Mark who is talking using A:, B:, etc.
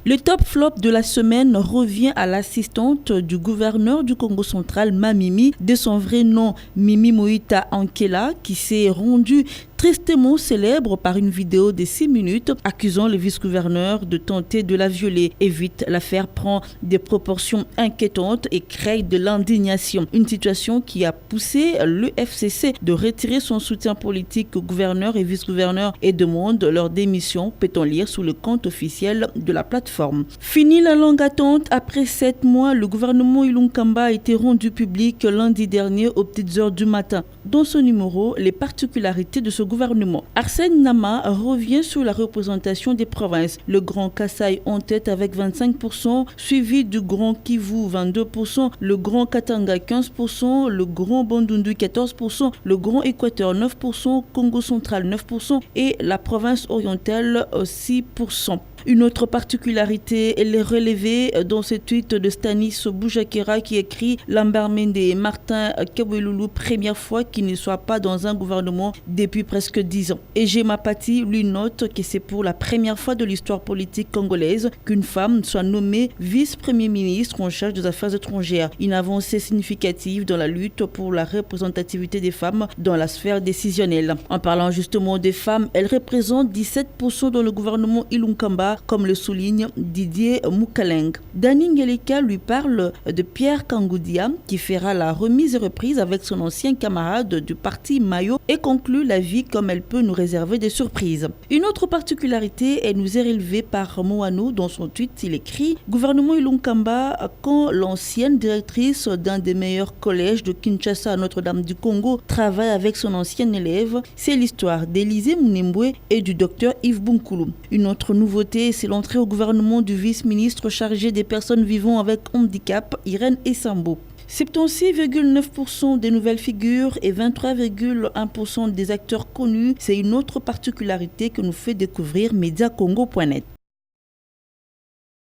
A: Le top flop de la semaine revient à l'assistante du gouverneur du Congo central, Mamimi, de son vrai nom Mimi Moïta Ankela, qui s'est rendue tristement célèbre par une vidéo de 6 minutes accusant le vice-gouverneur de tenter de la violer. Et vite, l'affaire prend des proportions inquiétantes et crée de l'indignation. Une situation qui a poussé le FCC de retirer son soutien politique au gouverneur et vice-gouverneur et demande leur démission, peut-on lire sous le compte officiel de la plateforme. Fini la longue attente. Après 7 mois, le gouvernement Ilunkamba a été rendu public lundi dernier aux petites heures du matin. Dans ce numéro, les particularités de ce gouvernement. Arsène Nama revient sur la représentation des provinces. Le Grand Kasaï en tête avec 25%, suivi du Grand Kivu 22%, le Grand Katanga 15%, le Grand Bandundu 14%, le Grand Équateur 9%, Congo central 9% et la province orientale 6%. Une autre particularité, elle est relevée dans ce tweet de Stanis Boujakera qui écrit « Lambermende et Martin Kawelulu, première fois qu'ils ne soient pas dans un gouvernement depuis presque 10 ans. » Et Mapati lui note que c'est pour la première fois de l'histoire politique congolaise qu'une femme soit nommée vice-premier ministre en charge des affaires étrangères. Une avancée significative dans la lutte pour la représentativité des femmes dans la sphère décisionnelle. En parlant justement des femmes, elles représentent 17% dans le gouvernement Ilunkamba, comme le souligne Didier Moukaleng. Dani Ngeleka lui parle de Pierre Kangoudia qui fera la remise et reprise avec son ancien camarade du parti Mayo et conclut la vie comme elle peut nous réserver des surprises. Une autre particularité est nous est relevée par Moano dans son tweet. Il écrit « Gouvernement Ilunkamba, quand l'ancienne directrice d'un des meilleurs collèges de Kinshasa à Notre-Dame du Congo travaille avec son ancien élève, c'est l'histoire d'Élisée Mounembwe et du docteur Yves Bunkoulou. » Une autre nouveauté, c'est l'entrée au gouvernement du vice-ministre chargé des personnes vivant avec handicap, Irène Essambo. 76,9% des nouvelles figures et 23,1% des acteurs connus, c'est une autre particularité que nous fait découvrir Mediacongo.net.